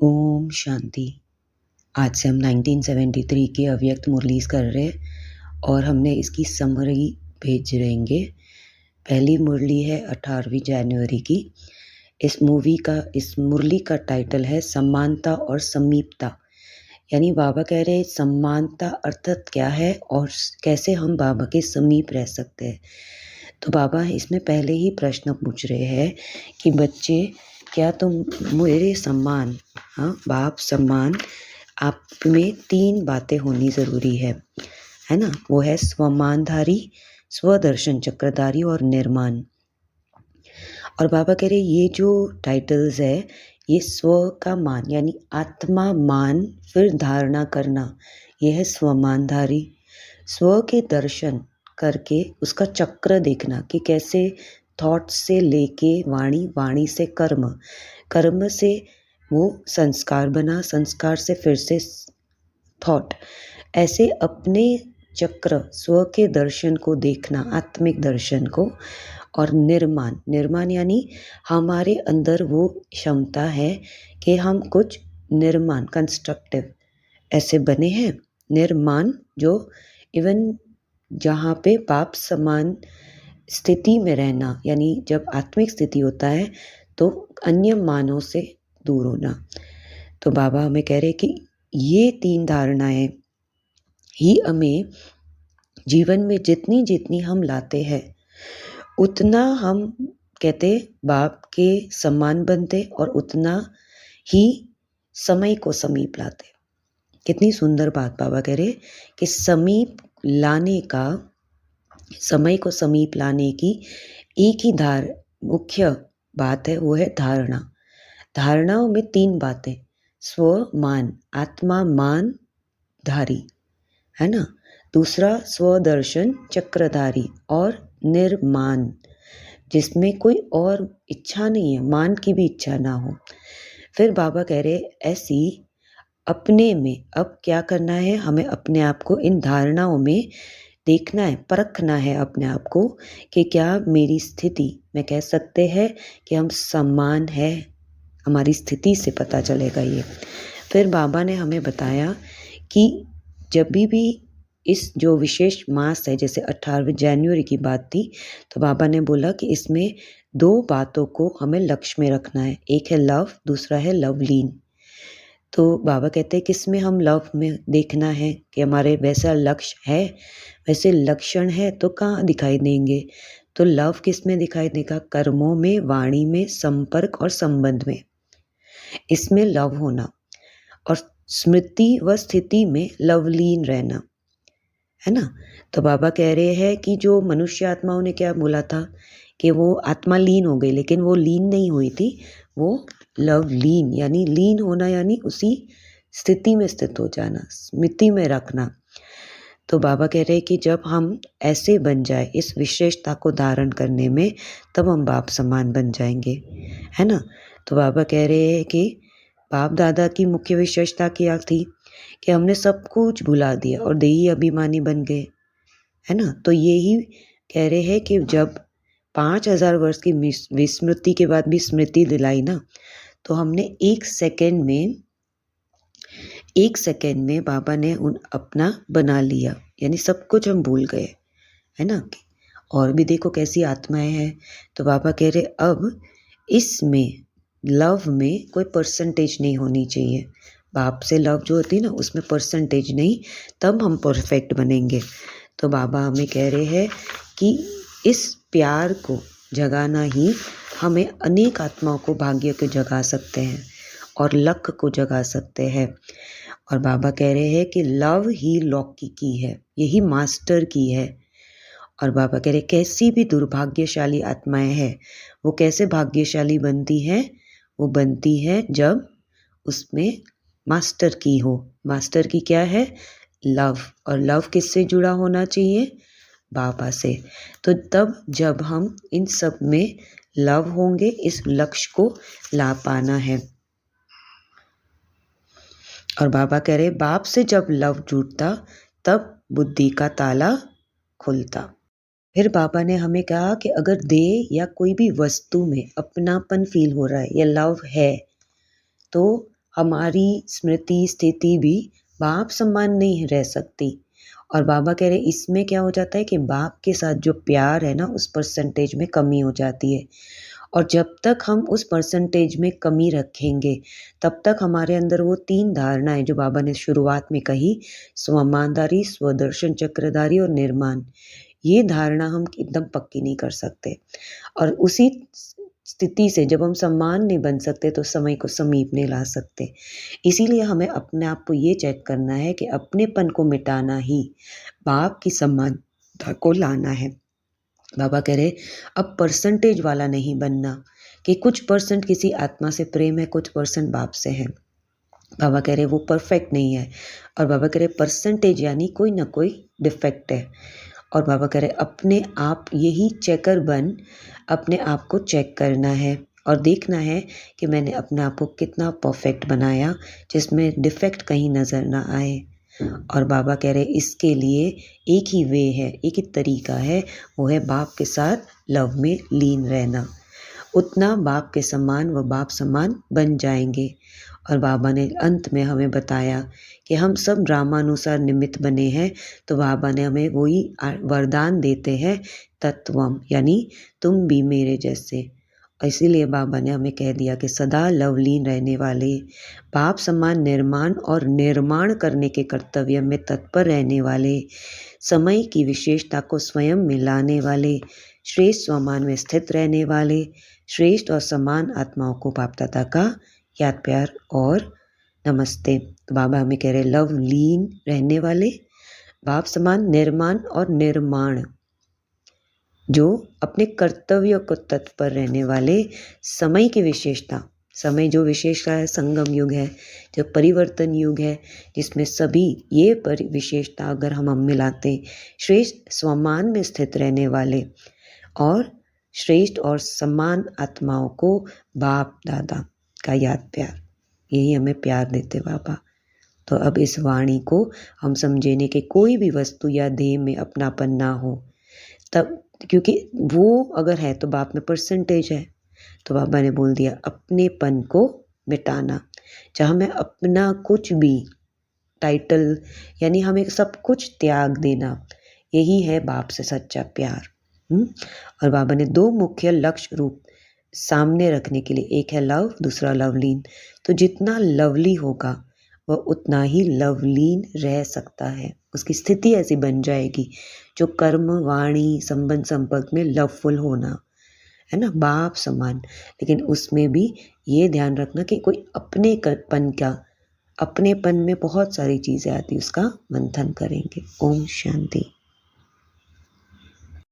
ओम शांति। आज से हम 1973 की अव्यक्त मुरलीज कर रहे हैं और हमने इसकी समरी भेज रहेंगे। पहली मुरली है 18वीं जनवरी की। इस मुरली का टाइटल है समानता और समीपता। यानी बाबा कह रहे हैं समानता अर्थात क्या है और कैसे हम बाबा के समीप रह सकते हैं। तो बाबा इसमें पहले ही प्रश्न पूछ रहे हैं कि बच्चे क्या तुम मेरे सम्मान, बाप सम्मान, आप में 3 बातें होनी ज़रूरी है ना। वो है स्वमानधारी, स्वदर्शन चक्रधारी और निर्माण। और बाबा कह रहे ये जो टाइटल्स है ये स्व का मान यानी आत्मा मान फिर धारणा करना, यह है स्वमानधारी। स्व के दर्शन करके उसका चक्र देखना कि कैसे थॉट से लेके वाणी, वाणी से कर्म, कर्म से वो संस्कार बना, संस्कार से फिर से थॉट, ऐसे अपने चक्र स्व के दर्शन को देखना, आत्मिक दर्शन को। और निर्माण, निर्माण यानी हमारे अंदर वो क्षमता है कि हम कुछ निर्माण कंस्ट्रक्टिव ऐसे बने हैं। निर्माण जो इवन जहाँ पे पाप समान स्थिति में रहना, यानी जब आत्मिक स्थिति होता है तो अन्य मानों से दूर होना। तो बाबा हमें कह रहे कि ये 3 धारणाएं ही हमें जीवन में जितनी जितनी हम लाते हैं उतना हम कहते बाप के समान बनते और उतना ही समय को समीप लाते। कितनी सुंदर बात बाबा कह रहे कि समीप लाने का, समय को समीप लाने की एक ही मुख्य बात है, वो है धारणा। धारणाओं में 3 बातें, स्व मान, आत्मा मान धारी, है ना। दूसरा स्वदर्शन चक्रधारी और निर्माण, जिसमें कोई और इच्छा नहीं है, मान की भी इच्छा ना हो। फिर बाबा कह रहे ऐसी अपने में अब क्या करना है, हमें अपने आप को इन धारणाओं में देखना है, परखना है अपने आप को कि क्या मेरी स्थिति में कह सकते हैं कि हम समान है। हमारी स्थिति से पता चलेगा ये। फिर बाबा ने हमें बताया कि जब भी इस जो विशेष मास है, जैसे 18वीं जनवरी की बात थी, तो बाबा ने बोला कि इसमें 2 बातों को हमें लक्ष्य में रखना है। एक है लव, दूसरा है लवलीन। तो बाबा कहते हैं कि इसमें हम लव में देखना है कि हमारे वैसा लक्ष्य है, वैसे लक्षण है तो कहाँ दिखाई देंगे। तो लव किस में दिखाई देगा, कर्मों में, वाणी में, संपर्क और संबंध में, इसमें लव होना। और स्मृति व स्थिति में लवलीन रहना, है ना। तो बाबा कह रहे हैं कि जो मनुष्य आत्माओं ने क्या बोला था कि वो आत्मा लीन हो गई, लेकिन वो लीन नहीं हुई थी, वो लवलीन यानी लीन होना, यानी उसी स्थिति में स्थित हो जाना, स्मृति में रखना। तो बाबा कह रहे हैं कि जब हम ऐसे बन जाए इस विशेषता को धारण करने में, तब हम बाप समान बन जाएंगे, है ना। तो बाबा कह रहे हैं कि बाप दादा की मुख्य विशेषता क्या थी कि हमने सब कुछ भुला दिया और देही अभिमानी बन गए, है ना। तो यही कह रहे हैं कि जब 5000 वर्ष की विस्मृति के बाद भी स्मृति दिलाई ना, तो हमने एक सेकंड में बाबा ने अपना बना लिया, यानी सब कुछ हम भूल गए, है ना। और भी देखो कैसी आत्माएं हैं। तो बाबा कह रहे अब इसमें लव में कोई परसेंटेज नहीं होनी चाहिए। बाप से लव जो होती है ना, उसमें परसेंटेज नहीं, तब हम परफेक्ट बनेंगे। तो बाबा हमें कह रहे हैं कि इस प्यार को जगाना ही हमें अनेक आत्माओं को भाग्य को जगा सकते हैं और लक को जगा सकते हैं। और बाबा कह रहे हैं कि लव ही लौकी की है, यही मास्टर की है। और बाबा कह रहे कैसी भी दुर्भाग्यशाली आत्माएं हैं, वो कैसे भाग्यशाली बनती हैं, वो बनती है जब उसमें मास्टर की हो। मास्टर की क्या है, लव। और लव किससे जुड़ा होना चाहिए, बाबा से। तो तब जब हम इन सब में लव होंगे, इस लक्ष्य को ला पाना है। और बाबा कह रहे बाप से जब लव जुड़ता तब बुद्धि का ताला खुलता। फिर बाबा ने हमें कहा कि अगर देह या कोई भी वस्तु में अपनापन फील हो रहा है या लव है, तो हमारी स्मृति स्थिति भी बाप समान नहीं रह सकती। और बाबा कह रहे इसमें क्या हो जाता है कि बाप के साथ जो प्यार है ना, उस परसेंटेज में कमी हो जाती है। और जब तक हम उस परसेंटेज में कमी रखेंगे, तब तक हमारे अंदर वो 3 धारणाएं जो बाबा ने शुरुआत में कही, स्वमानधारी, स्वदर्शन चक्रधारी और निर्माण, ये धारणा हम एकदम पक्की नहीं कर सकते। और उसी स्थिति से जब हम सम्मान नहीं बन सकते तो समय को समीप नहीं ला सकते। इसीलिए हमें अपने आप को ये चेक करना है कि अपनेपन को मिटाना ही बाप की समानता को लाना है। बाबा कह रहे अब परसेंटेज वाला नहीं बनना कि कुछ परसेंट किसी आत्मा से प्रेम है, कुछ परसेंट बाप से है। बाबा कह रहे वो परफेक्ट नहीं है। और बाबा कह रहे परसेंटेज यानी कोई ना कोई डिफेक्ट है। और बाबा कह रहे अपने आप यही चेकर बन अपने आप को चेक करना है और देखना है कि मैंने अपने आप को कितना परफेक्ट बनाया, जिसमें डिफेक्ट कहीं नज़र ना आए। और बाबा कह रहे इसके लिए एक ही वे है, एक ही तरीका है, वो है बाप के साथ लव में लीन रहना। उतना बाप के समान व बाप समान बन जाएंगे। और बाबा ने अंत में हमें बताया कि हम सब ड्रामानुसार निमित्त बने हैं, तो बाबा ने हमें वही वरदान देते हैं, तत्वम, यानी तुम भी मेरे जैसे। इसीलिए बाबा ने हमें कह दिया कि सदा लवलीन रहने वाले, बाप समान निर्माण और निर्माण करने के कर्तव्य में तत्पर रहने वाले, समय की विशेषता को स्वयं में लाने वाले, श्रेष्ठ स्वमान में स्थित रहने वाले, श्रेष्ठ और समान आत्माओं को बाप दादा का याद प्यार और नमस्ते। तो बाबा हमें कह रहे लवलीन रहने वाले, बाप समान निर्माण और निर्माण, जो अपने कर्तव्यों को तत्पर रहने वाले, समय की विशेषता, समय जो विशेषता है, संगम युग है, जो परिवर्तन युग है, जिसमें सभी ये विशेषता अगर हम मिलाते, श्रेष्ठ स्वमान में स्थित रहने वाले और श्रेष्ठ और समान आत्माओं को बाप दादा का याद प्यार, यही हमें प्यार देते बाबा। तो अब इस वाणी को हम समझेंगे कि कोई भी वस्तु या देह में अपनापन ना हो, तब क्योंकि वो अगर है तो बाप में परसेंटेज है। तो बाबा ने बोल दिया अपनेपन को मिटाना, जहाँ मैं अपना कुछ भी टाइटल यानी हमें सब कुछ त्याग देना, यही है बाप से सच्चा प्यार। और बाबा ने 2 मुख्य लक्ष्य रूप सामने रखने के लिए, एक है लव, दूसरा लवलीन। तो जितना लवली होगा वह उतना ही लवलीन रह सकता है, उसकी स्थिति ऐसी बन जाएगी जो कर्म वाणी संबंध संपर्क में लवफुल होना है ना, बाप समान। लेकिन उसमें भी ये ध्यान रखना कि कोई अपनेपन में बहुत सारी चीज़ें आती, उसका मंथन करेंगे। ओम शांति।